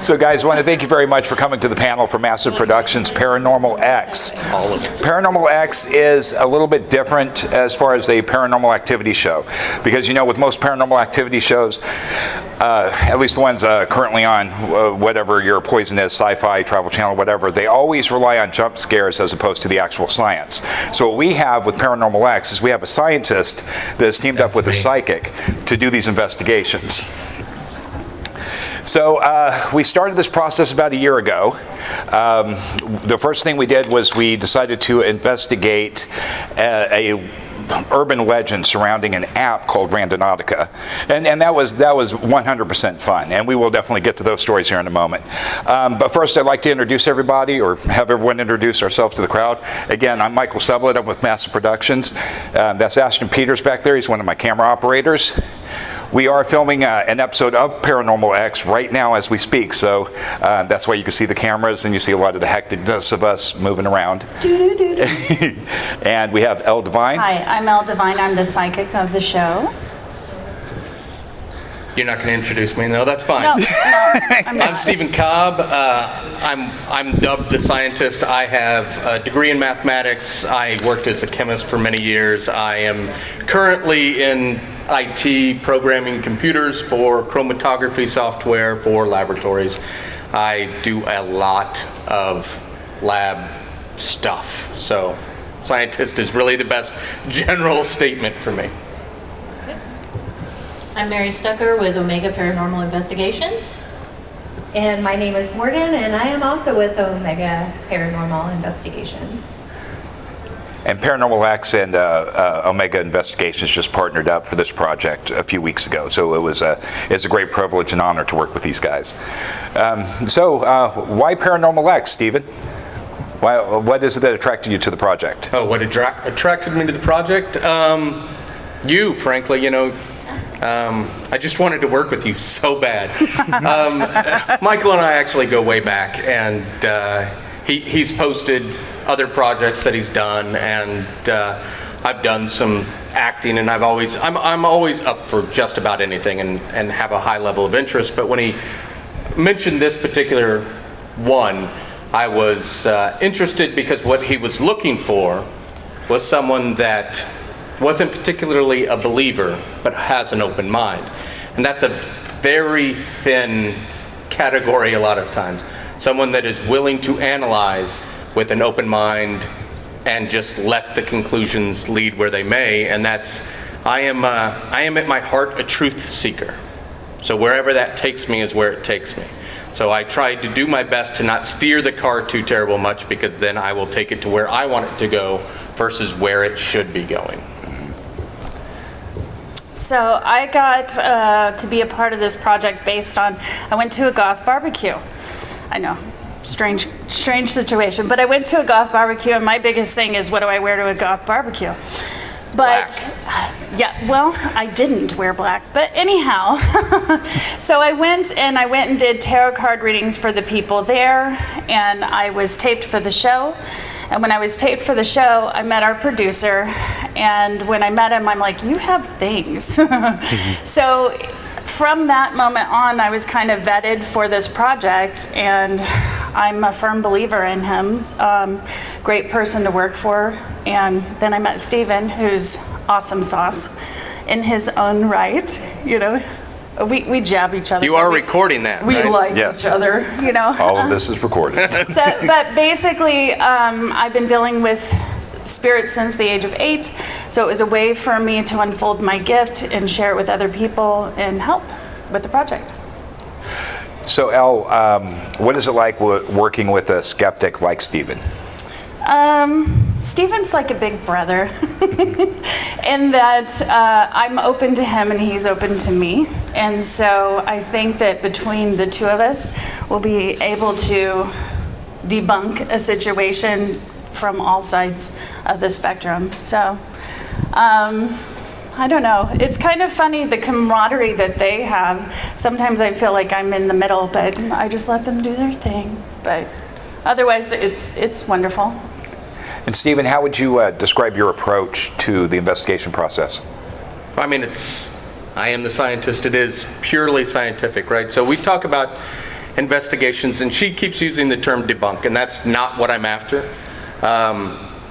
So guys, I want to thank you very much for coming to the panel for Massive Productions Paranormal X. All of it. Paranormal X is a little bit different as far as a paranormal activity show, because with most paranormal activity shows, at least the ones currently on whatever your poison is, Sci-Fi, Travel Channel, whatever, they always rely on jump scares as opposed to the actual science. So what we have with Paranormal X is we have a scientist that has teamed up with a psychic to do these investigations. So we started this process about a year ago. The first thing we did was we decided to investigate a urban legend surrounding an app called Randonautica, and that was 100% fun, and we will definitely get to those stories here in a moment. But first, I'd like to introduce everybody, or have everyone introduce ourselves to the crowd. Again, I'm Michael Sublett. I'm with Massive Productions. That's Ashten Peters back there. He's one of my camera operators. We are filming an episode of Paranormal X right now as we speak, so that's why you can see the cameras and you see a lot of the hecticness of us moving around. And we have Ele Divine. Hi, I'm Ele Divine. I'm the psychic of the show. You're not going to introduce me? No, that's fine. No, I'm Stephen Cobb. I'm dubbed the scientist. I have a degree in mathematics. I worked as a chemist for many years. I am currently in IT, programming computers for chromatography software for laboratories. I do a lot of lab stuff. So scientist is really the best general statement for me. I'm Mary Stucker with Omega Paranormal Investigations. And my name is Morgan, and I am also with Omega Paranormal Investigations. And Paranormal X and Omega Investigations just partnered up for this project a few weeks ago. So it's a great privilege and honor to work with these guys. Why Paranormal X, Stephen? What is it that attracted you to the project? Oh, what attracted me to the project? Frankly, I just wanted to work with you so bad. Michael and I actually go way back, and he's posted other projects that he's done, and I've done some acting, and I'm always up for just about anything and have a high level of interest. But when he mentioned this particular one, I was interested because what he was looking for was someone that wasn't particularly a believer, but has an open mind. And that's a very thin category a lot of times. Someone that is willing to analyze with an open mind and just let the conclusions lead where they may. And I am at my heart a truth seeker. So wherever that takes me is where it takes me. So I tried to do my best to not steer the car too terrible much, because then I will take it to where I want it to go versus where it should be going. So I got to be a part of this project based on, I went to a goth barbecue. I know, strange situation, but I went to a goth barbecue, and my biggest thing is, what do I wear to a goth barbecue? But black. Yeah, well, I didn't wear black, but anyhow. So I went and did tarot card readings for the people there, and I was taped for the show. And when I was taped for the show, I met our producer, and when I met him, I'm like, you have things. So from that moment on, I was kind of vetted for this project, and I'm a firm believer in him. Great person to work for. And then I met Stephen, who's awesome sauce in his own right. We jab each other. You are recording that, we right? like Yes. each other, All of this is recorded. But basically, I've been dealing with spirits since the age of 8, so it was a way for me to unfold my gift and share it with other people and help with the project. So Elle, what is it like working with a skeptic like Stephen? Stephen's like a big brother in that I'm open to him and he's open to me. And so I think that between the two of us, we'll be able to debunk a situation from all sides of the spectrum. So I don't know. It's kind of funny, the camaraderie that they have. Sometimes I feel like I'm in the middle, but I just let them do their thing. But otherwise, it's wonderful. And Stephen, how would you describe your approach to the investigation process? I mean, I am the scientist. It is purely scientific, right? So we talk about investigations, and she keeps using the term debunk, and that's not what I'm after,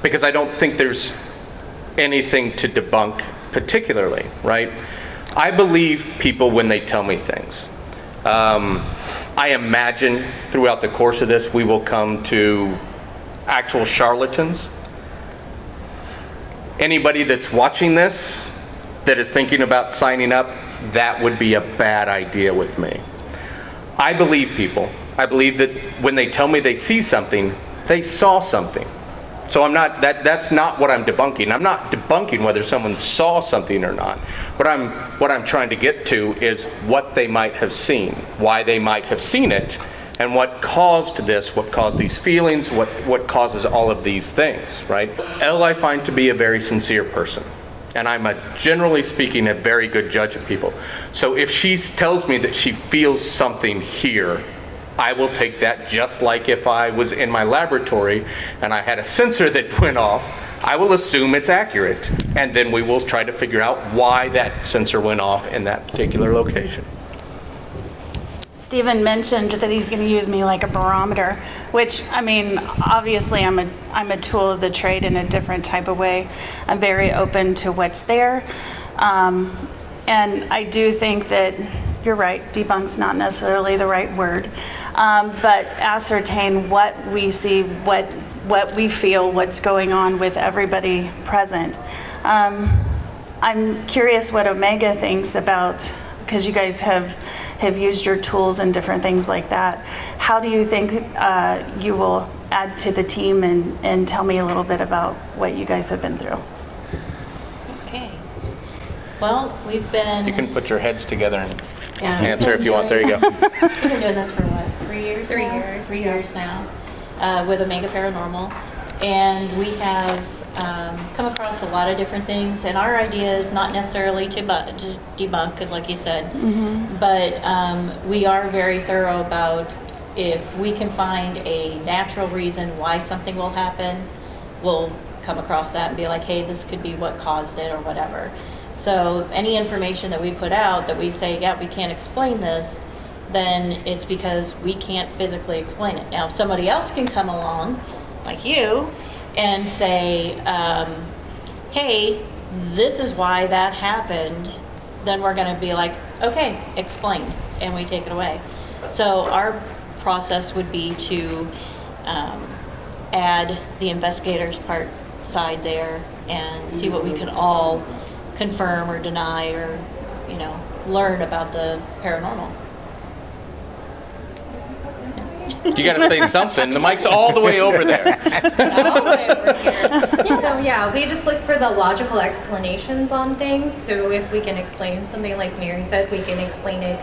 because I don't think there's anything to debunk particularly, right? I believe people when they tell me things. I imagine throughout the course of this we will come to actual charlatans. Anybody that's watching this that is thinking about signing up, that would be a bad idea with me. I believe people. I believe that when they tell me they see something, they saw something. So that's not what I'm debunking. I'm not debunking whether someone saw something or not. What I'm trying to get to is what they might have seen, why they might have seen it, and what caused this, what caused these feelings, what causes all of these things, right? Elle I find to be a very sincere person. And I'm generally speaking, a very good judge of people. So if she tells me that she feels something here, I will take that just like if I was in my laboratory and I had a sensor that went off, I will assume it's accurate. And then we will try to figure out why that sensor went off in that particular location. Stephen mentioned that he's going to use me like a barometer, which, I mean, obviously I'm a tool of the trade in a different type of way. I'm very open to what's there. And I do think that you're right, debunk's not necessarily the right word, but ascertain what we see, what we feel, what's going on with everybody present. I'm curious what Omega thinks about, because you guys have used your tools and different things like that. How do you think you will add to the team and tell me a little bit about what you guys have been through? Okay. Well, we've been... You can put your heads together and Yeah. answer if you want. There you go. We've been doing this for what, 3 years? 3 now? years, 3 yeah. years now, with Omega Paranormal. And we have come across a lot of different things. And our idea is not necessarily to debunk, because like you said, but we are very thorough about if we can find a natural reason why something will happen, we'll come across that and be like, hey, this could be what caused it or whatever. So any information that we put out that we say, yeah, we can't explain this, then it's because we can't physically explain it. Now, if somebody else can come along, like you, and say, hey, this is why that happened, then we're going to be like, okay, explain, and we take it away. So our process would be to add the investigator's side there and see what we can all confirm or deny or, learn about the paranormal. You got to say something. The mic's all the way over there. All the way over here. So yeah, we just look for the logical explanations on things. So if we can explain something like Mary said, we can explain it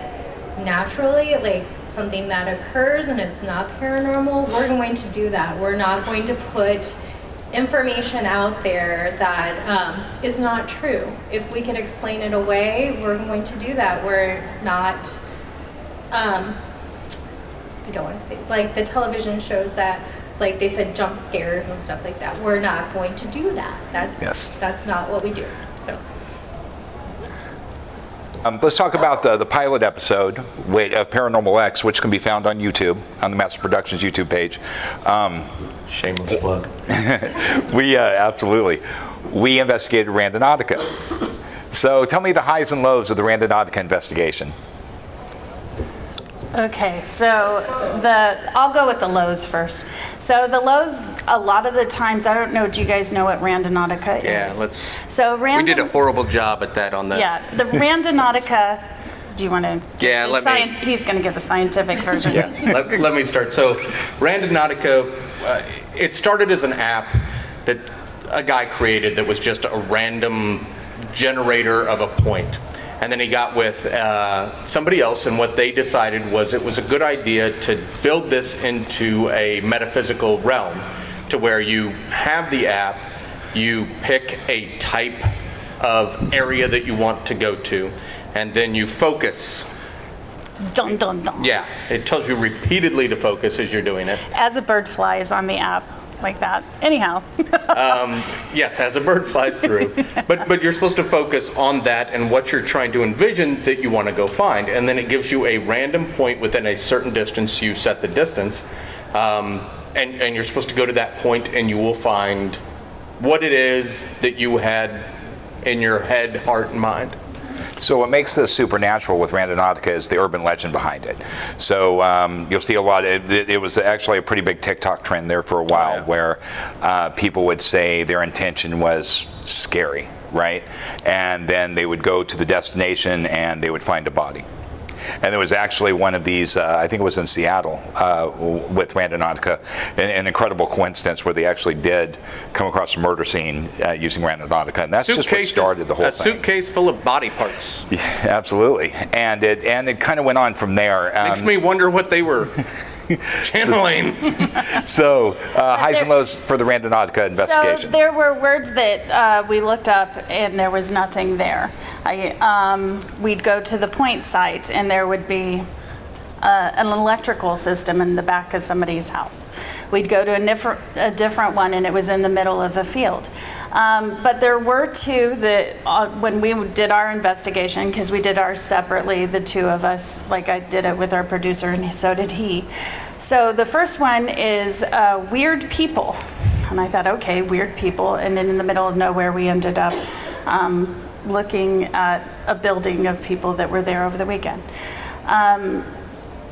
naturally, like something that occurs and it's not paranormal, we're going to do that. We're not going to put information out there that is not true. If we can explain it away, we're going to do that. We're not, I don't want to say, like the television shows that, like they said, jump scares and stuff like that. We're not going to do that. That's not what we do. So. Let's talk about the pilot episode of Paranormal X, which can be found on YouTube, on the Master Productions YouTube page. Shameless plug. Absolutely. We investigated Randonautica. So tell me the highs and lows of the Randonautica investigation. Okay, so I'll go with the lows first. So the lows, a lot of the times, I don't know, do you guys know what Randonautica is? Yeah, So we did a horrible job at that on the... Yeah, the Randonautica, do you want to? Yeah, let me... He's going to give the scientific version. Yeah, let me start. So Randonautica, it started as an app that a guy created that was just a random generator of a point. And then he got with somebody else, and what they decided was it was a good idea to build this into a metaphysical realm to where you have the app, you pick a type of area that you want to go to, and then you focus. Dun, dun, dun. Yeah, it tells you repeatedly to focus as you're doing it. As a bird flies on the app, like that. Anyhow. Yes, as a bird flies through. But you're supposed to focus on that and what you're trying to envision that you want to go find. And then it gives you a random point within a certain distance. You set the distance. And you're supposed to go to that point and you will find what it is that you had in your head, heart, and mind. So what makes this supernatural with Randonautica is the urban legend behind it. So you'll see a lot. It was actually a pretty big TikTok trend there for a while, where people would say their intention was scary, right? And then they would go to the destination and they would find a body. And there was actually one of these, I think it was in Seattle, with Randonautica, an incredible coincidence where they actually did come across a murder scene using Randonautica, and that's just what started the whole thing. A suitcase full of body parts. Yeah, absolutely, and it kind of went on from there. Makes me wonder what they were channeling. So, highs and lows for the Randonautica investigation. So there were words that we looked up, and there was nothing there. We'd go to the point site, and there would be an electrical system in the back of somebody's house. We'd go to a different one, and it was in the middle of a field. But there were two that, when we did our investigation, because we did ours separately, the two of us, like I did it with our producer, and so did he. So the first one is weird people. And I thought, okay, weird people. And then in the middle of nowhere, we ended up looking at a building of people that were there over the weekend.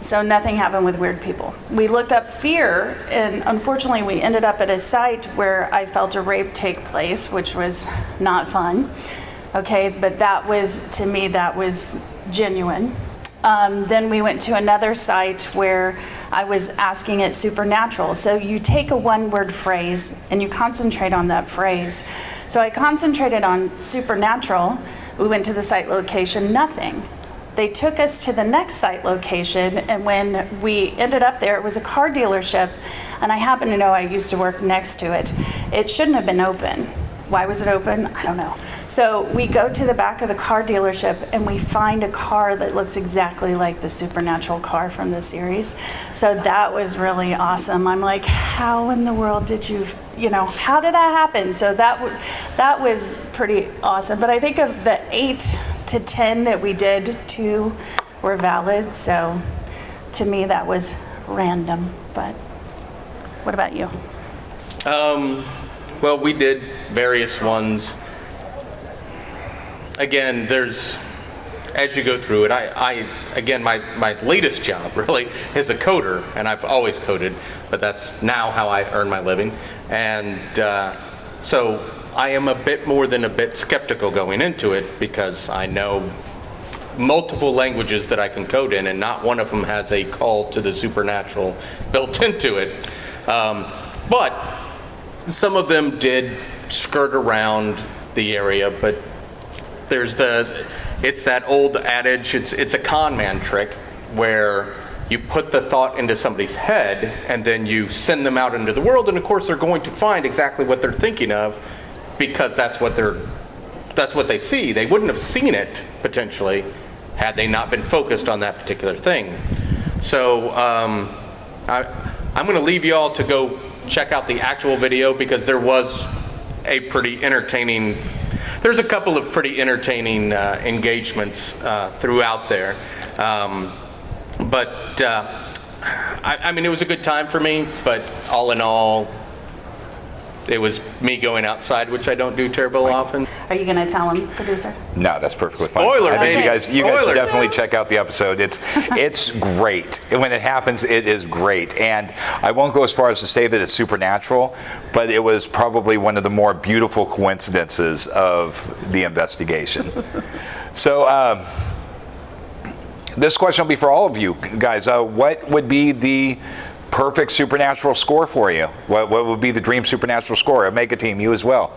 So nothing happened with weird people. We looked up fear, and unfortunately we ended up at a site where I felt a rape take place, which was not fun. Okay, but that was, to me, that was genuine. Then we went to another site where I was asking it supernatural. So you take a one-word phrase and you concentrate on that phrase. So I concentrated on supernatural. We went to the site location, nothing. They took us to the next site location, and when we ended up there, it was a car dealership, and I happen to know I used to work next to it. It shouldn't have been open. Why was it open? I don't know. So we go to the back of the car dealership, and we find a car that looks exactly like the supernatural car from the series. So that was really awesome. I'm like, how in the world did how did that happen? So that was pretty awesome. But I think of the 8 to 10 that we did, 2 were valid. So to me, that was random. But what about you? Well, we did various ones. Again, as you go through it, again, my latest job really is a coder, and I've always coded, but that's now how I earn my living. And so I am a bit skeptical going into it, because I know multiple languages that I can code in, and not one of them has a call to the supernatural built into it. But some of them did skirt around the area, but it's that old adage, it's a con man trick, where you put the thought into somebody's head and then you send them out into the world, and of course they're going to find exactly what they're thinking of, because that's what they see. They wouldn't have seen it potentially had they not been focused on that particular thing. So I'm going to leave you all to go check out the actual video, because there's a couple of pretty entertaining engagements throughout there. But I mean, it was a good time for me, but all in all, it was me going outside, which I don't do terribly often. Are you going to tell him, producer? No, that's perfectly fine. Spoiler, I think baby. you guys Spoiler. definitely check out the episode. It's great. When it happens, it is great. And I won't go as far as to say that it's supernatural, but it was probably one of the more beautiful coincidences of the investigation. So this question will be for all of you guys. What would be the perfect supernatural score for you? What would be the dream supernatural score? Omega Team, you as well.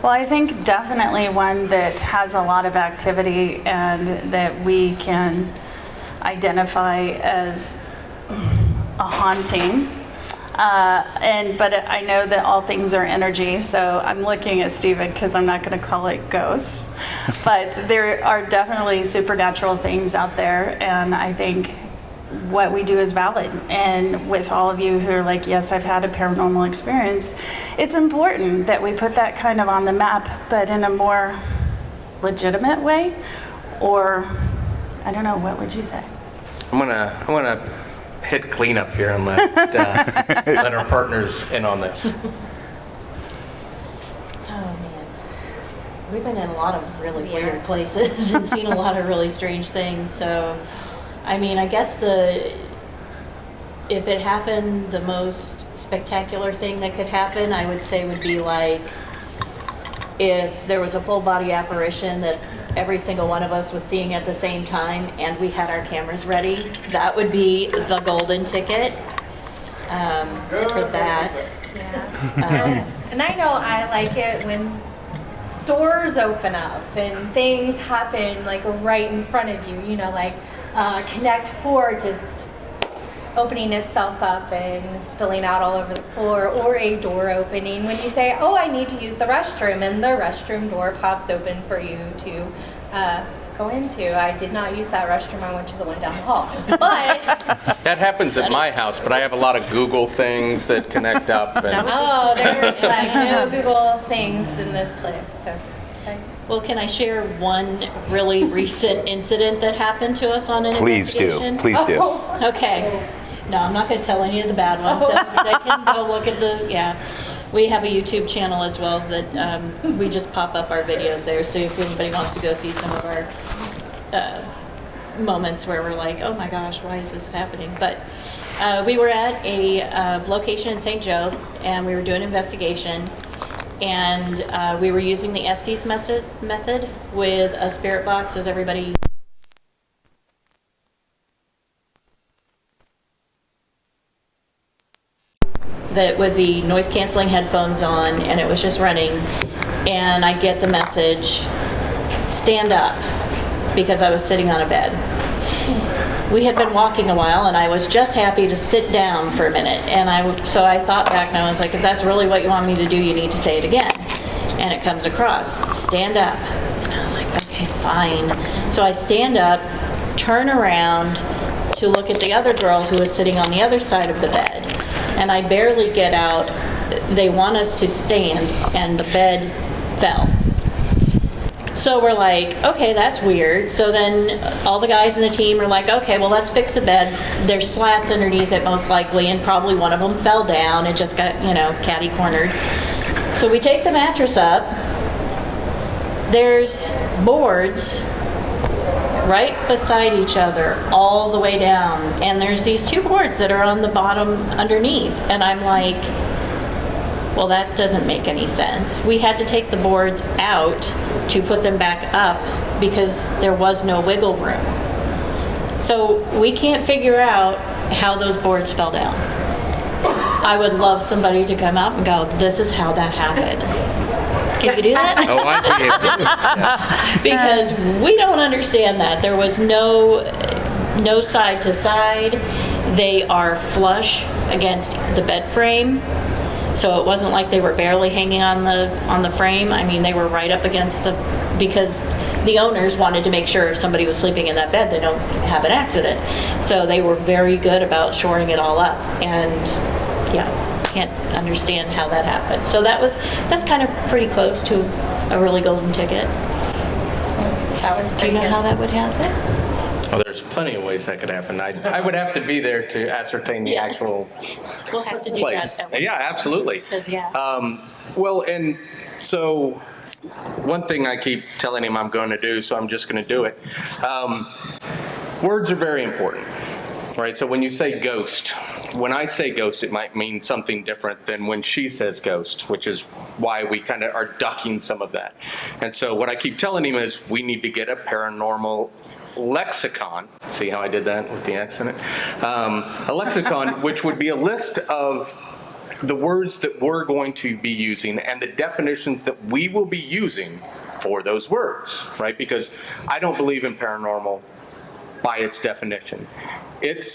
Well, I think definitely one that has a lot of activity and that we can identify as a haunting. But I know that all things are energy, so I'm looking at Stephen because I'm not going to call it ghosts. But there are definitely supernatural things out there, and I think what we do is valid. And with all of you who are like, yes, I've had a paranormal experience, it's important that we put that kind of on the map, but in a more legitimate way. Or, I don't know, what would you say? I'm gonna hit cleanup here and let our partners in on this. Oh, man. We've been in a lot of really weird places and seen a lot of really strange things. So, I mean, I guess if it happened, the most spectacular thing that could happen, I would say would be like if there was a full body apparition that every single one of us was seeing at the same time and we had our cameras ready. That would be the golden ticket for that. Yeah. And I know I like it when doors open up and things happen like right in front of you, you know, like Connect 4 just opening itself up and spilling out all over the floor, or a door opening when you say, oh, I need to use the restroom, and the restroom door pops open for you to go into. I did not use that restroom. I went to the one down the hall. But That happens at my house, but I have a lot of Google things that connect up. And oh, there's like no Google things in this place. So, okay. Well, can I share one really recent incident that happened to us on an Please investigation? do. Please do. Okay. No, I'm not going to tell any of the bad ones. They can go look at we have a YouTube channel as well that we just pop up our videos there. So if anybody wants to go see some of our moments where we're like, oh my gosh, why is this happening? But we were at a location in St. Joe, and we were doing an investigation. And we were using the Estes method with a spirit box, as everybody that with the noise canceling headphones on, and it was just running, and I get the message, stand up, because I was sitting on a bed. We had been walking a while, and I was just happy to sit down for a minute, and so I thought back, and I was like, if that's really what you want me to do, you need to say it again. And it comes across, stand up. And I was like, okay, fine. So I stand up, turn around to look at the other girl who was sitting on the other side of the bed. And I barely get out. They want us to stand, and the bed fell. So we're like, okay, that's weird. So then all the guys in the team are like, okay, well, let's fix the bed. There's slats underneath it most likely, and probably one of them fell down and just got, catty cornered. So we take the mattress up. There's boards right beside each other all the way down, and there's these two boards that are on the bottom underneath, and I'm like, well, that doesn't make any sense. We had to take the boards out to put them back up because there was no wiggle room. So we can't figure out how those boards fell down. I would love somebody to come out and go, this is how that happened. Can you do that? oh, I'd be able to. Yeah. Because we don't understand that. There was no side to side. They are flush against the bed frame. So it wasn't like they were barely hanging on the frame. I mean, they were right up against because the owners wanted to make sure if somebody was sleeping in that bed, they don't have an accident. So they were very good about shoring it all up. And yeah, can't understand how that happened. So that's kind of pretty close to a really golden ticket. That was Do you pretty know good. how that would happen? Well, there's plenty of ways that could happen. I would have to be there to ascertain the Yeah. actual We'll have to do place. that. Yeah, absolutely. 'Cause, yeah. Well, and so one thing I keep telling him I'm going to do, so I'm just going to do it. Words are very important, right? So when you say ghost, when I say ghost, it might mean something different than when she says ghost, which is why we kind of are ducking some of that. And so what I keep telling him is we need to get a paranormal lexicon. See how I did that with the X in it? A lexicon, which would be a list of the words that we're going to be using and the definitions that we will be using for those words, right? Because I don't believe in paranormal by its definition. It's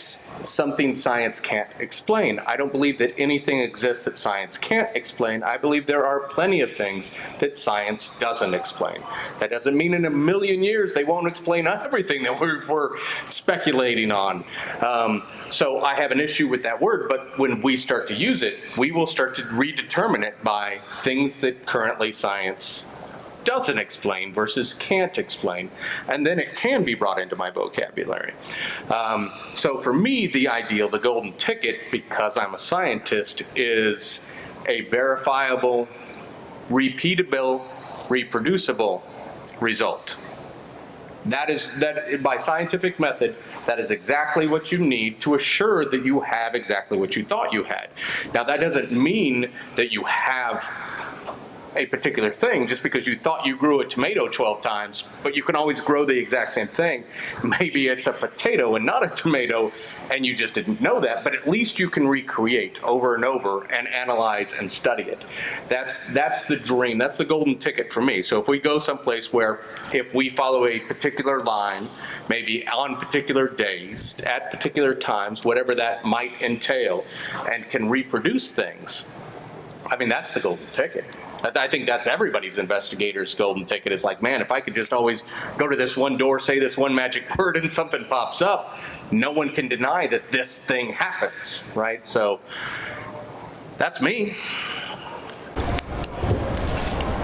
something science can't explain. I don't believe that anything exists that science can't explain. I believe there are plenty of things that science doesn't explain. That doesn't mean in a million years they won't explain everything that we're speculating on. So I have an issue with that word, but when we start to use it, we will start to redetermine it by things that currently science doesn't explain versus can't explain, and then it can be brought into my vocabulary. So for me, the ideal, the golden ticket, because I'm a scientist, is a verifiable, repeatable, reproducible result. That by scientific method, that is exactly what you need to assure that you have exactly what you thought you had. Now, that doesn't mean that you have a particular thing just because you thought you grew a tomato 12 times, but you can always grow the exact same thing. Maybe it's a potato and not a tomato, and you just didn't know that, but at least you can recreate over and over and analyze and study it. That's the dream. That's the golden ticket for me. So if we go someplace where if we follow a particular line, maybe on particular days, at particular times, whatever that might entail, and can reproduce things, I mean, that's the golden ticket. I think that's everybody's investigator's golden ticket, is like, man, if I could just always go to this one door, say this one magic word, and something pops up, no one can deny that this thing happens, right? So that's me.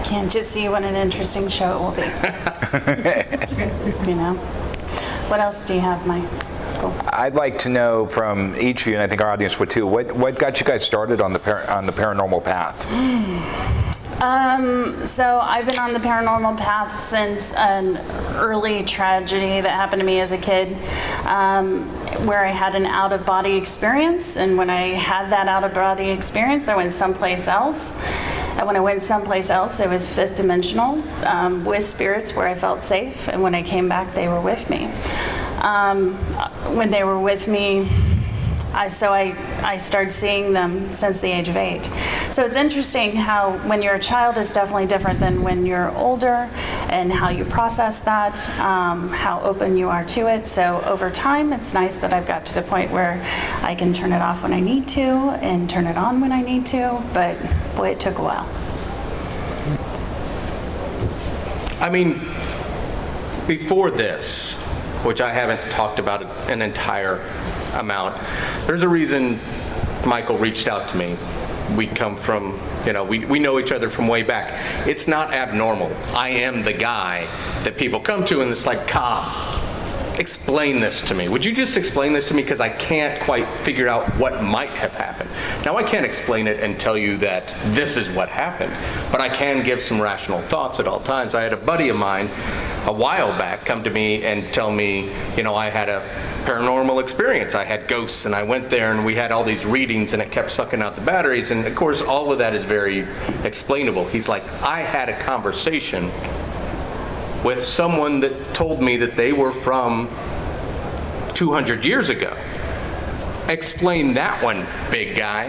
Can't you see what an interesting show it will be? You know? What else do you have, Mike? Cool. I'd like to know from each of you, and I think our audience would too, what got you guys started on the paranormal path? So I've been on the paranormal path since an early tragedy that happened to me as a kid, where I had an out-of-body experience. And when I had that out-of-body experience, I went someplace else. And when I went someplace else, it was fifth dimensional, with spirits where I felt safe. And when I came back, they were with me. When they were with me, I started seeing them since the age of 8. So it's interesting how when you're a child is definitely different than when you're older, and how you process that, how open you are to it. So over time, it's nice that I've got to the point where I can turn it off when I need to and turn it on when I need to, but boy, it took a while. I mean, before this, which I haven't talked about an entire amount, there's a reason Michael reached out to me. We come from, we know each other from way back. It's not abnormal. I am the guy that people come to and it's like, Cobb, explain this to me. Would you just explain this to me? Because I can't quite figure out what might have happened. Now, I can't explain it and tell you that this is what happened, but I can give some rational thoughts at all times. I had a buddy of mine a while back come to me and tell me, I had a paranormal experience. I had ghosts, and I went there and we had all these readings and it kept sucking out the batteries, and of course all of that is very explainable. He's like, I had a conversation with someone that told me that they were from 200 years ago. Explain that one, big guy.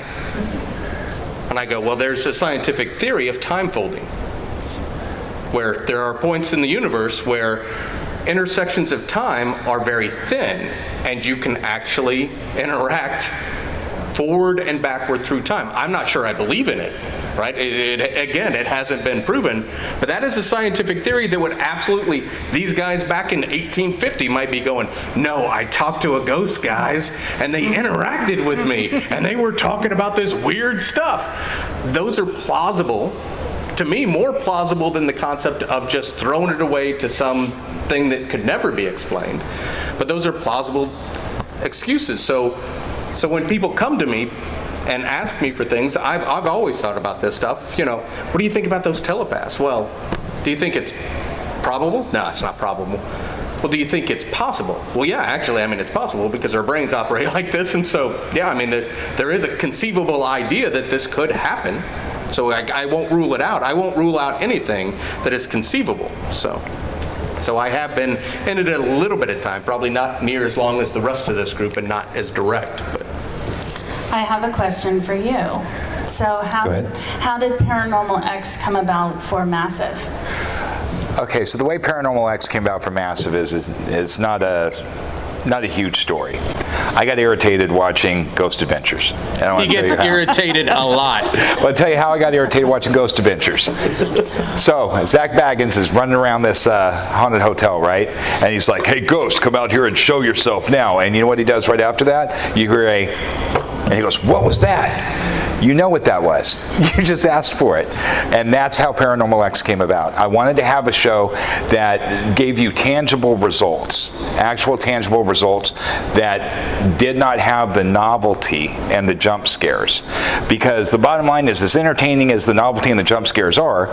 And I go, well, there's a scientific theory of time folding, where there are points in the universe where intersections of time are very thin, and you can actually interact forward and backward through time. I'm not sure I believe in it, right? Again, it hasn't been proven, but that is a scientific theory that would absolutely, these guys back in 1850 might be going, no, I talked to a ghost, guys, and they interacted with me, and they were talking about this weird stuff. Those are plausible. To me, more plausible than the concept of just throwing it away to something that could never be explained. But those are plausible excuses. So when people come to me and ask me for things, I've always thought about this stuff. What do you think about those telepaths? Well, do you think it's probable? No, it's not probable. Well, do you think it's possible? Well, yeah, actually, it's possible because our brains operate like this. And so, yeah, there is a conceivable idea that this could happen. So I won't rule it out. I won't rule out anything that is conceivable. So I have been in it a little bit of time, probably not near as long as the rest of this group and not as direct. But I have a question for you. So how did Paranormal X come about for Massive? Okay, so the way Paranormal X came about for Massive is it's not a not a huge story. I got irritated watching Ghost Adventures. And I wanna He tell gets you how. irritated a lot. I'll tell you how I got irritated watching Ghost Adventures. So, Zach Baggins is running around this haunted hotel, right? And he's like, hey, Ghost, come out here and show yourself now. And you know what he does right after that? You hear and he goes, what was that? You know what that was. You just asked for it. And that's how Paranormal X came about. I wanted to have a show that gave you tangible results, actual tangible results that did not have the novelty and the jump scares. Because the bottom line is, as entertaining as the novelty and the jump scares are,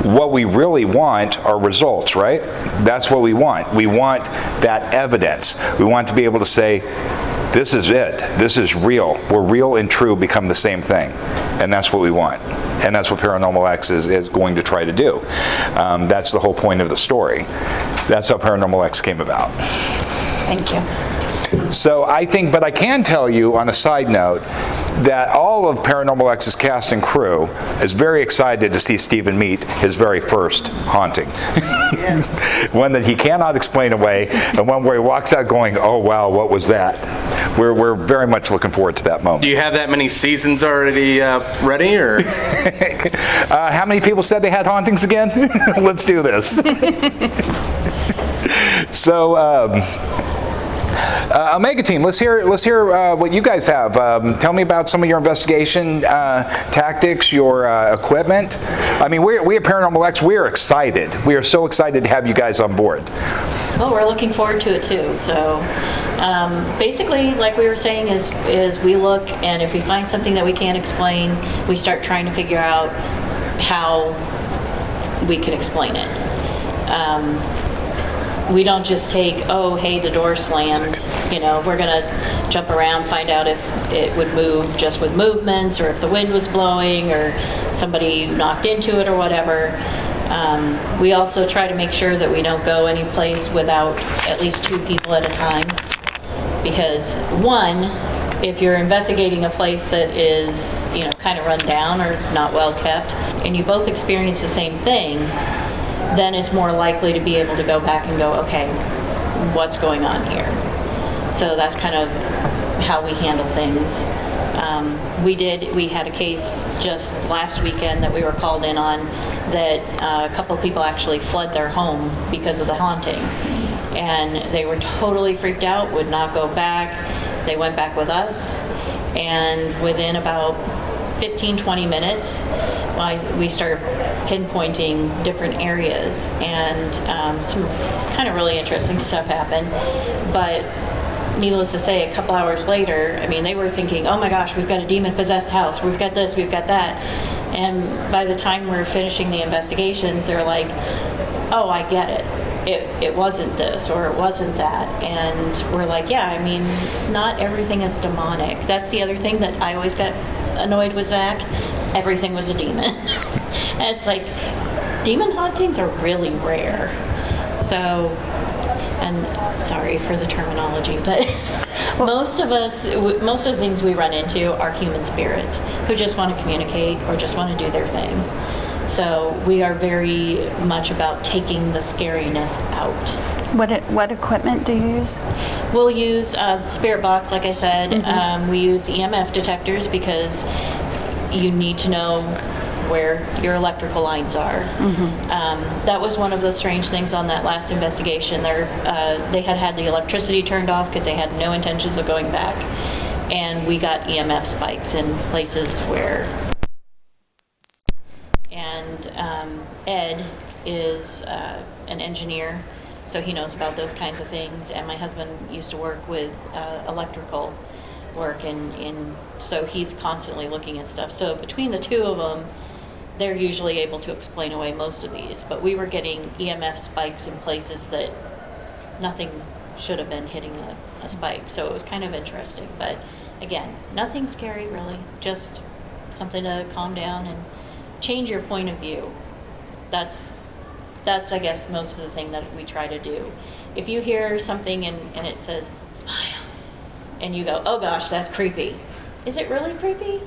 what we really want are results, right? That's what we want. We want that evidence. We want to be able to say, this is it. This is real. Where real and true become the same thing. And that's what we want. And that's what Paranormal X is going to try to do. That's the whole point of the story. That's how Paranormal X came about. Thank you. So I think, but I can tell you on a side note, that all of Paranormal X's cast and crew is very excited to see Stephen meet his very first haunting. Yes. One that he cannot explain away, and one where he walks out going, oh wow, what was that? We're very much looking forward to that moment. Do you have that many seasons already ready, or? How many people said they had hauntings again? Let's do this. So, Omega Team, let's hear what you guys have. Tell me about some of your investigation tactics, your equipment. I mean, we at Paranormal X, we are excited. We are so excited to have you guys on board. Well, we're looking forward to it too. So basically, like we were saying, is we look, and if we find something that we can't explain, we start trying to figure out how we can explain it. We don't just take, oh, hey, the door slammed. You know, we're going to jump around, find out if it would move just with movements, or if the wind was blowing, or somebody knocked into it, or whatever. We also try to make sure that we don't go any place without at least 2 people at a time. Because one, if you're investigating a place that is, you know, kind of run down or not well kept, and you both experience the same thing, then it's more likely to be able to go back and go, okay, what's going on here? So that's kind of how we handle things. We had a case just last weekend that we were called in on that a couple of people actually fled their home because of the haunting. And they were totally freaked out, would not go back. They went back with us, and within about 15-20 minutes, we started pinpointing different areas, and some kind of really interesting stuff happened. But needless to say, a couple hours later, I mean, they were thinking, oh my gosh, we've got a demon-possessed house, we've got this, we've got that. And by the time we're finishing the investigations, they're like, oh, I get it. It wasn't this, or it wasn't that. And we're like, yeah, I mean, not everything is demonic. That's the other thing that I always got annoyed with Zach. Everything was a demon. And it's like, demon hauntings are really rare. So, and sorry for the terminology, but most of the things we run into are human spirits who just want to communicate or just want to do their thing. So we are very much about taking the scariness out. What equipment do you use? We'll use spirit box, like I said. We use EMF detectors because you need to know where your electrical lines are. That was one of the strange things on that last investigation. They had the electricity turned off because they had no intentions of going back. And we got EMF spikes in places where... And Ed is an engineer, so he knows about those kinds of things. And my husband used to work with electrical work, and so he's constantly looking at stuff. So between the two of them, they're usually able to explain away most of these. But we were getting EMF spikes in places that nothing should have been hitting a spike. So it was kind of interesting. But again, nothing scary really, just something to calm down and change your point of view. That's I guess most of the thing that we try to do. If you hear something and it says smile, and you go, oh gosh, that's creepy. Is it really creepy?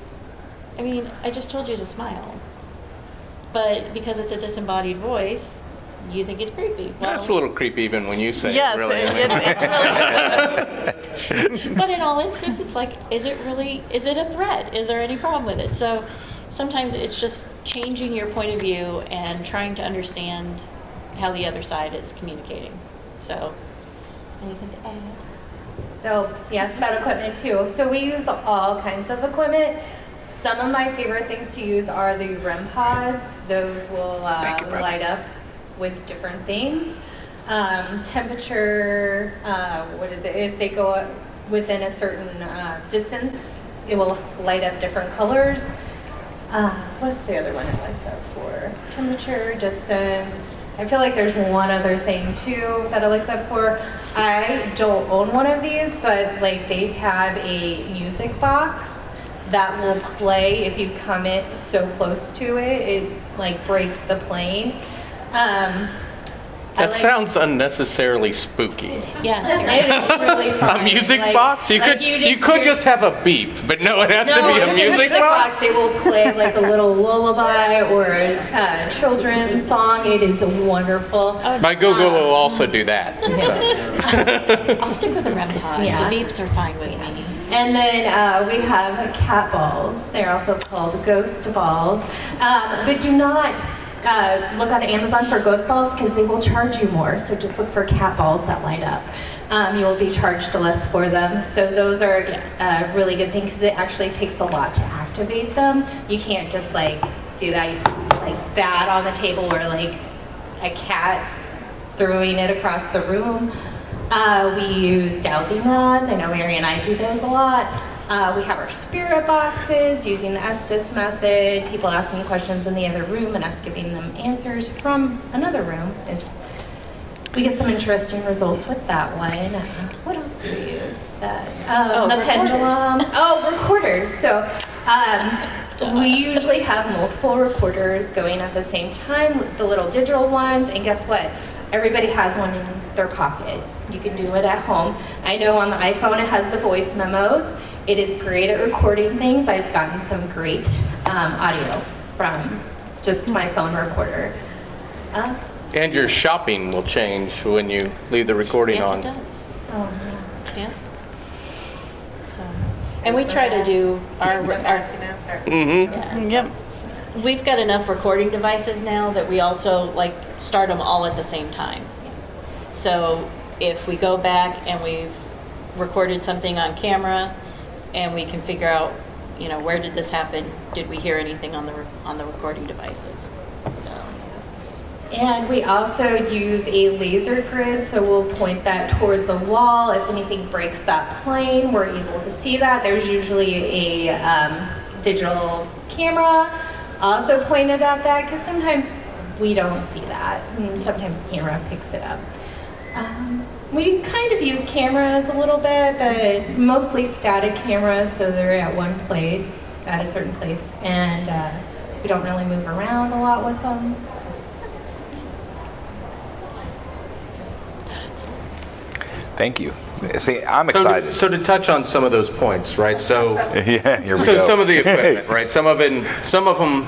I mean, I just told you to smile. But because it's a disembodied voice, you think it's creepy. Well, That's a little creepy even when you say Yes, it, really. it's really. but in all instances, it's like, is it a threat? Is there any problem with it? So sometimes it's just changing your point of view and trying to understand how the other side is communicating. So, anything to add? So, yes, about equipment too. So we use all kinds of equipment. Some of my favorite things to use are the REM pods. Those will light up with different things. Temperature, if they go within a certain distance, it will light up different colors. What's the other one it lights up for? Temperature, distance. I feel like there's one other thing too that it lights up for. I don't own one of these, but like they have a music box that will play if you come in so close to it. It like breaks the plane. That sounds unnecessarily spooky. Yeah, It is really fun. A music Like- box? You like could just have a beep, but no, it has to be a it's music box? They will play like a little lullaby or a children's song. It is wonderful. My Google will also do that. I'll stick with the REM pod. Yeah. The beeps are fine with me. And then we have cat balls. They're also called ghost balls. But do not look on Amazon for ghost balls because they will charge you more. So just look for cat balls that light up. You will be charged less for them. So those are a really good thing because it actually takes a lot to activate them. You can't just like do that like that on the table or like a cat throwing it across the room. We use dowsing rods. I know Mary and I do those a lot. We have our spirit boxes using the Estes method. People asking questions in the other room and us giving them answers from another room. We get some interesting results with that one. What else do we use? The recorders. pendulum. Oh, recorders. So we usually have multiple recorders going at the same time, the little digital ones. And guess what? Everybody has one in their pocket. You can do it at home. I know on the iPhone it has the voice memos. It is great at recording things. I've gotten some great audio from just my phone recorder. And your shopping will change when you leave the recording Yes, on. it does. Oh, Yeah. So, and we try to do our Mm-hmm. Yep. we've got enough recording devices now that we also like start them all at the same time. So if we go back and we've recorded something on camera and we can figure out, you know, where did this happen? Did we hear anything on the recording devices? So. And we also use a laser grid, so we'll point that towards a wall. If anything breaks that plane, we're able to see that. There's usually a digital camera also pointed at that, because sometimes we don't see that. And sometimes the camera picks it up. We kind of use cameras a little bit, but mostly static cameras, so they're at one place, at a certain place, and we don't really move around a lot with them. Thank you. See, I'm excited. So to touch on some of those points, right? So Yeah, here we so go. some of the equipment, right? Some of them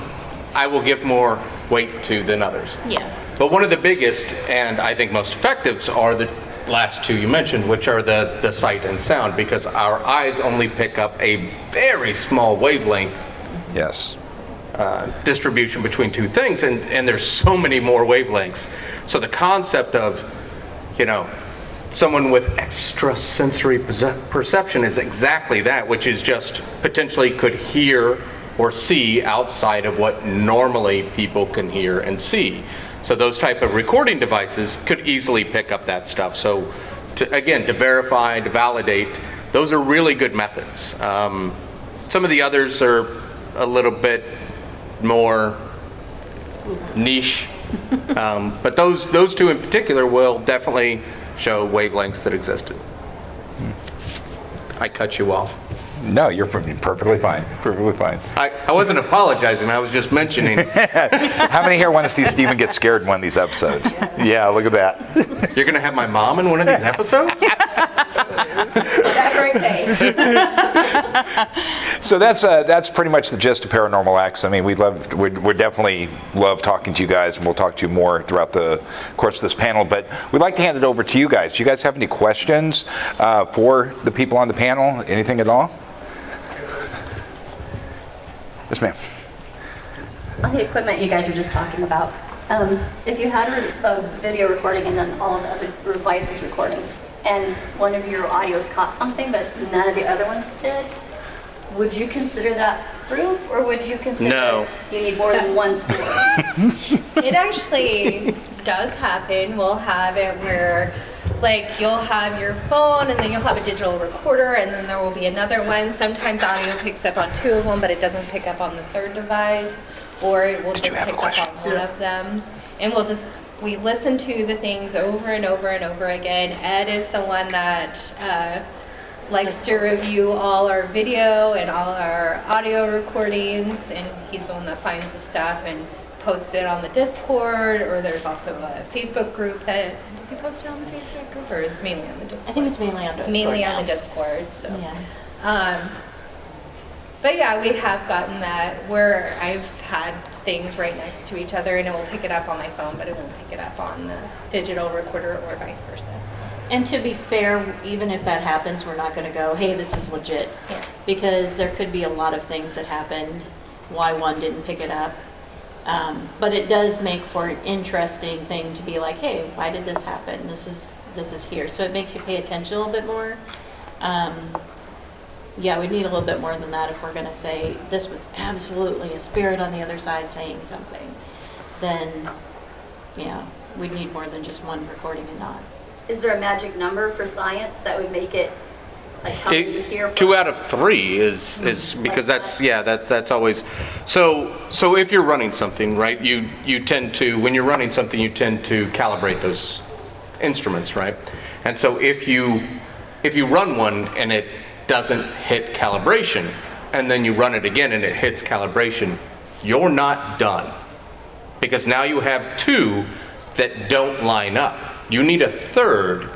I will give more weight to than others. Yeah. But one of the biggest and I think most effective are the last two you mentioned, which are the sight and sound, because our eyes only pick up a very small wavelength Yes. distribution between two things, and there's so many more wavelengths. So the concept of, you know, someone with extrasensory perception is exactly that, which is just potentially could hear or see outside of what normally people can hear and see. So those type of recording devices could easily pick up that stuff. So to verify, to validate, those are really good methods. Some of the others are a little bit more niche, but those two in particular will definitely show wavelengths that existed. I cut you off. No, you're perfectly fine. Perfectly fine. I wasn't apologizing, I was just mentioning. How many here want to see Stephen get scared in one of these episodes? Yeah, look at that. You're going to have my mom in one of these episodes? That great day. So that's pretty much the gist of Paranormal X. I mean, we definitely love talking to you guys, and we'll talk to you more throughout the course of this panel. But we'd like to hand it over to you guys. Do you guys have any questions for the people on the panel? Anything at all? Yes, ma'am. On the equipment you guys were just talking about, if you had a video recording and then all of the other devices recording, and one of your audios caught something but none of the other ones did, would you consider that proof, or would you consider you need more than one source? It actually does happen. We'll have it where, like, you'll have your phone and then you'll have a digital recorder and then there will be another one. Sometimes audio picks up on two of them, but it doesn't pick up on the third device, or it will just pick up on one of them. And we listen to the things over and over and over again. Ed is the one that likes to review all our video and all our audio recordings, and he's the one that finds the stuff and posts it on the Discord, or there's also a Facebook group that, does he post it on the Facebook group, or is it mainly on the Discord? I think it's mainly on Discord. Mainly now. on the Discord, so. Yeah. But yeah, we have gotten that where I've had things right next to each other and it will pick it up on my phone, but it won't pick it up on the digital recorder or vice versa. So. And to be fair, even if that happens, we're not going to go, hey, this is legit. Yeah. Because there could be a lot of things that happened, why one didn't pick it up. But it does make for an interesting thing to be like, hey, why did this happen? This is here. So it makes you pay attention a little bit more. Yeah, we need a little bit more than that if we're going to say this was absolutely a spirit on the other side saying something. Then, yeah, we'd need more than just one recording and not. Is there a magic number for science that would make it, like, how many you hear from? 2 out of 3 is because that's always so if you're running something, right, you tend to, when you're running something, you tend to calibrate those instruments, right? And so if you run one and it doesn't hit calibration, and then you run it again and it hits calibration, you're not done, because now you have 2 that don't line up. You need a third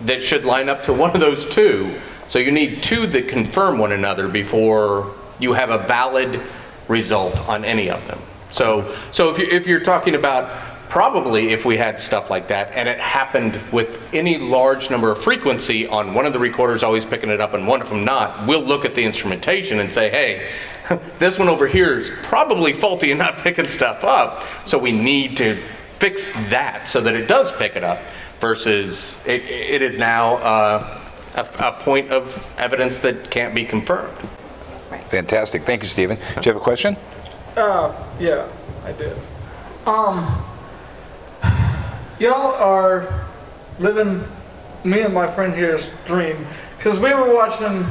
that should line up to one of those 2. So you need 2 that confirm one another before you have a valid result on any of them. So if you're talking about, probably if we had stuff like that and it happened with any large number of frequency on one of the recorders always picking it up and one of them not, we'll look at the instrumentation and say, hey, this one over here is probably faulty and not picking stuff up, so we need to fix that so that it does pick it up, versus it is now a point of evidence that can't be confirmed. Fantastic. Thank you, Stephen. Do you have a question? Yeah, I did. Y'all are living me and my friend here's dream, because we were watching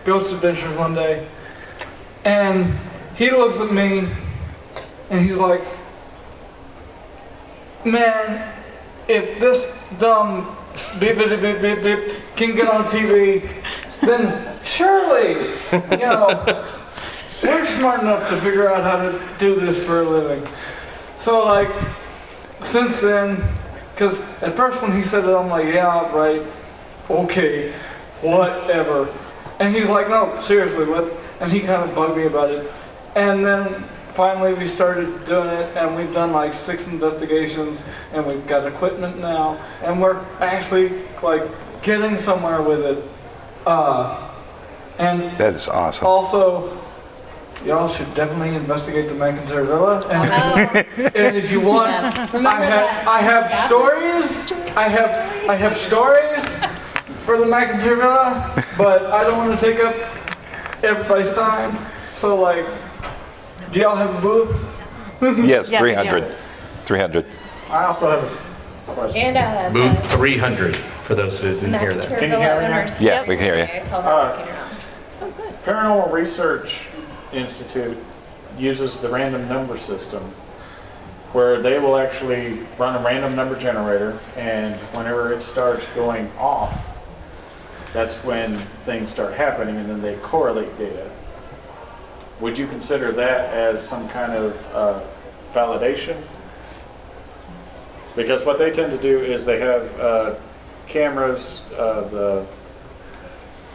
Ghost Adventures one day, and he looks at me and he's like, man, if this dumb beep beep beep beep beep can get on TV, then surely, you know, we're smart enough to figure out how to do this for a living. So, like, since then, because at first when he said it, I'm like, yeah, right, okay, whatever. And he's like, no, seriously, what? And he kind of bugged me about it. And then finally we started doing it, and we've done like 6 investigations, and we've got equipment now, and we're actually, like, getting somewhere with it. And That is awesome. also, y'all should definitely investigate the McIntyre Villa. And if you want, I have stories. I have stories for the McIntyre Villa, but I don't want to take up everybody's time. So, like, do y'all have a booth? Yes, Yeah, we do. 300. 300. I also have a question. And Booth 300, for those who didn't hear that. Can you hear me now? Yeah, we can hear you. I saw that walking around. So good. Paranormal Research Institute uses the random number system, where they will actually run a random number generator, and whenever it starts going off, that's when things start happening, and then they correlate data. Would you consider that as some kind of validation? Because what they tend to do is they have cameras, the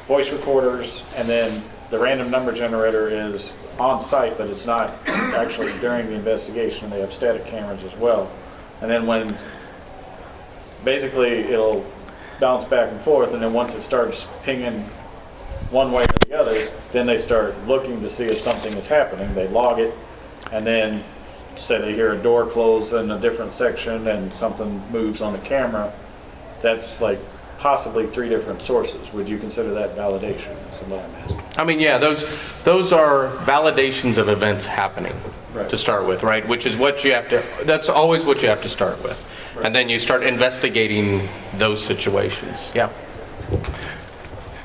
voice recorders, and then the random number generator is on site, but it's not actually during the investigation. They have static cameras as well. And then when, basically it'll bounce back and forth, and then once it starts pinging one way or the other, then they start looking to see if something is happening. They log it, and then say they hear a door close in a different section and something moves on the camera. That's like possibly 3 different sources. Would you consider that validation? That's what I'm asking. I mean, yeah, those are validations of events happening Right. to start with, right? Which is what you have to, that's always what you have to start with. Right. And then you start investigating those situations. Yeah.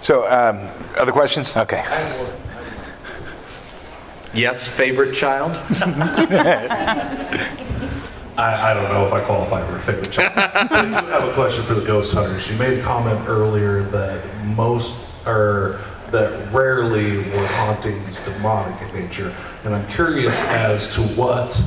So, other questions? Okay. Yes, favorite child? I don't know if I qualify for a favorite child. I do have a question for the ghost hunters. You made a comment earlier that that rarely were hauntings demonic in nature. And I'm curious as to what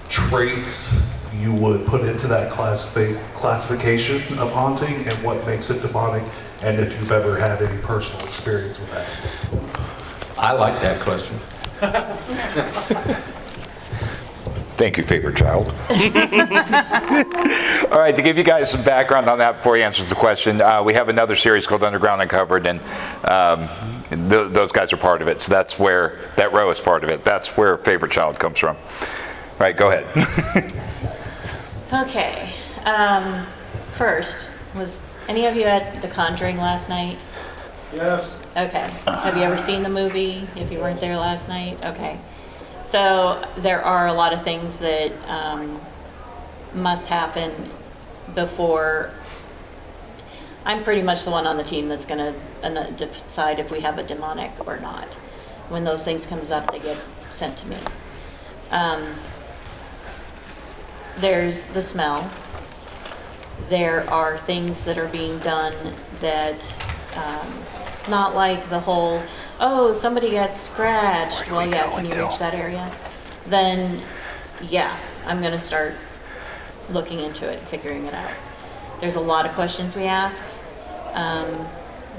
traits you would put into that classification of haunting and what makes it demonic, and if you've ever had any personal experience with that. I like that question. Thank you, favorite child. All right, to give you guys some background on that before he answers the question, we have another series called Underground Uncovered, and those guys are part of it. So that's where that row is part of it. That's where favorite child comes from. All right, go ahead. Okay. First, was any of you at The Conjuring last night? Yes. Okay. Have you ever seen the movie? If you weren't there last night? Okay. So there are a lot of things that must happen before. I'm pretty much the one on the team that's going to decide if we have a demonic or not. When those things comes up, they get sent to me. There's the smell. There are things that are being done that, not like the whole, oh, somebody got scratched. Well, yeah, can you reach that area? Then, yeah, I'm going to start looking into it, figuring it out. There's a lot of questions we ask.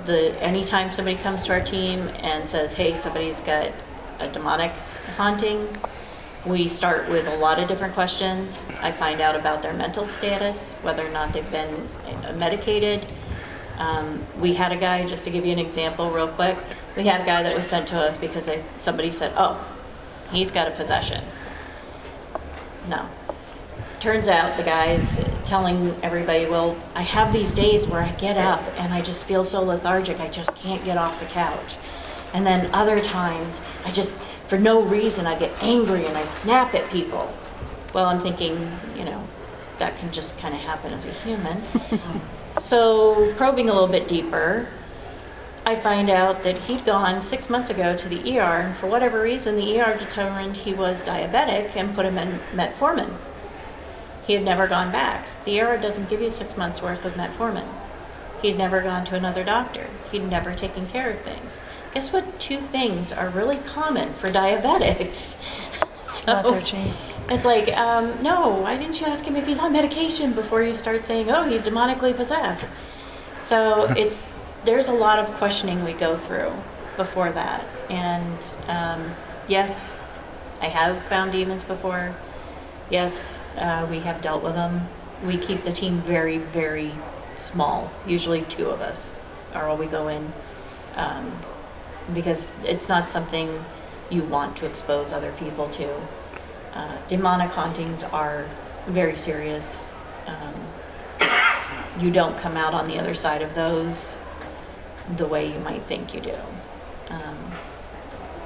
Anytime somebody comes to our team and says, hey, somebody's got a demonic haunting, we start with a lot of different questions. I find out about their mental status, whether or not they've been medicated. We had a guy, just to give you an example real quick, we had a guy that was sent to us because somebody said, oh, he's got a possession. No. Turns out the guy's telling everybody, well, I have these days where I get up and I just feel so lethargic, I just can't get off the couch. And then other times, I just, for no reason, I get angry and I snap at people. Well, I'm thinking, that can just kind of happen as a human. So probing a little bit deeper, I find out that he'd gone 6 months ago to the ER, and for whatever reason, the ER determined he was diabetic and put him in metformin. He had never gone back. The ER doesn't give you 6 months worth of metformin. He had never gone to another doctor. He'd never taken care of things. Guess what 2 things are really common for diabetics? It's like, no, why didn't you ask him if he's on medication before you start saying, oh, he's demonically possessed? So there's a lot of questioning we go through before that. And yes, I have found demons before. Yes, we have dealt with them. We keep the team very, very small. Usually 2 of us are all we go in. Because it's not something you want to expose other people to. Demonic hauntings are very serious. You don't come out on the other side of those the way you might think you do.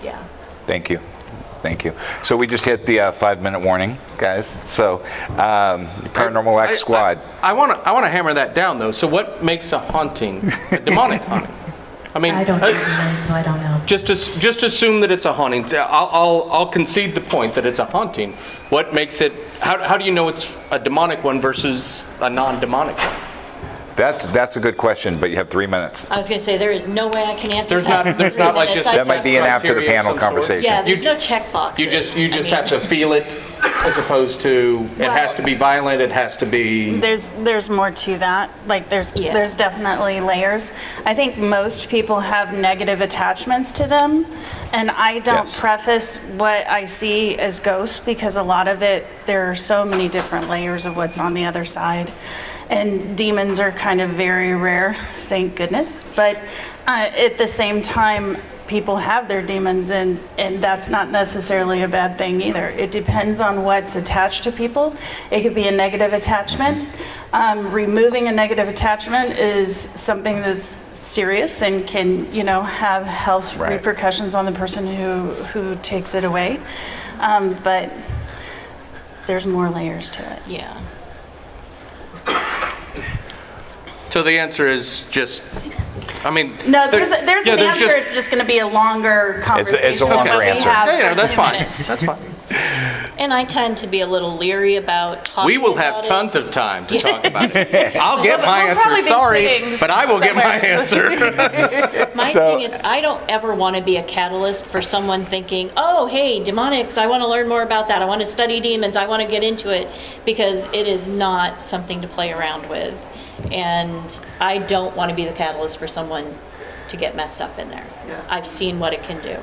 Yeah. Thank you. So we just hit the 5-minute warning, guys. So Paranormal X squad. I want to hammer that down, though. So what makes a haunting a demonic haunting? I mean, I don't do demons, so I don't know. Just assume that it's a haunting. I'll concede the point that it's a haunting. What makes it? How do you know it's a demonic one versus a non-demonic one? That's a good question, but you have 3 minutes. I was going to say, there is no way I can answer that. There's not like just That might be an after the criteria of panel some sort. conversation. Yeah, there's You- no check boxes. You just have to feel it as opposed to, it has to be violent, it has to be, There's more to that. Like there's definitely layers. I think most people have negative attachments to them, and I don't Yes. preface what I see as ghosts because a lot of it, there are so many different layers of what's on the other side. And demons are kind of very rare, thank goodness. But at the same time, people have their demons, and that's not necessarily a bad thing either. It depends on what's attached to people. It could be a negative attachment. Removing a negative attachment is something that's serious and can, have health Right. repercussions on the person who takes it away. But there's more layers to it. Yeah. so the answer is just, I mean. No, there's an answer. just- It's just going to be a longer conversation. it's a longer than what we answer. have Yeah, for that's 2 fine, minutes. that's fine. And I tend to be a little leery about talking We will have about tons it. of time to talk about it. I'll get my We'll probably answer, be sorry, sitting but I will get my somewhere. answer. My So- thing is, I don't ever want to be a catalyst for someone thinking, oh, hey, demonics, I want to learn more about that. I want to study demons. I want to get into it, because it is not something to play around with. And I don't want to be the catalyst for someone to get messed up in there. I've seen what it can do.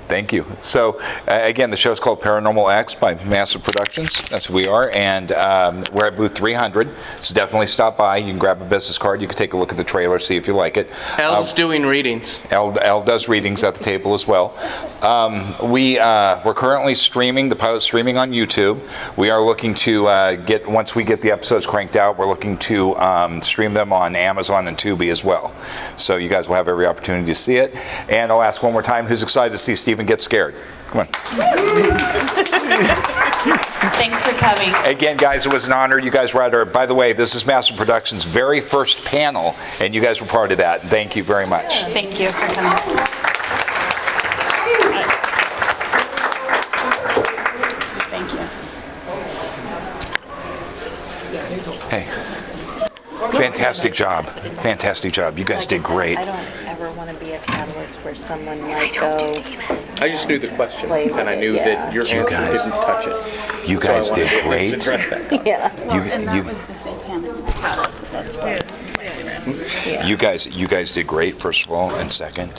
Thank you. So, again, the show's called Paranormal X by Massive Productions. That's who we are. And we're at booth 300. So definitely stop by. You can grab a business card. You can take a look at the trailer, see if you like it. Elle's doing readings. Elle does readings at the table as well. We're currently streaming, the pilot's streaming on YouTube. We are looking to once we get the episodes cranked out, we're looking to stream them on Amazon and Tubi as well. So you guys will have every opportunity to see it. And I'll ask one more time, who's excited to see Stephen get scared? Come on. Thanks for coming. Again, guys, it was an honor. You guys were at our, by the way, this is Massive Productions' very first panel, and you guys were part of that. Thank you very much. Thank you for coming. Thank you. Hey, fantastic job. Fantastic job. You guys did great. I don't ever want to be a catalyst where someone might go. I just knew the question, and I knew that your answer guys- didn't touch it. You guys did great. Address that. Yeah. Well, and that was the same panel. That's what You guys did great, first of all, and second.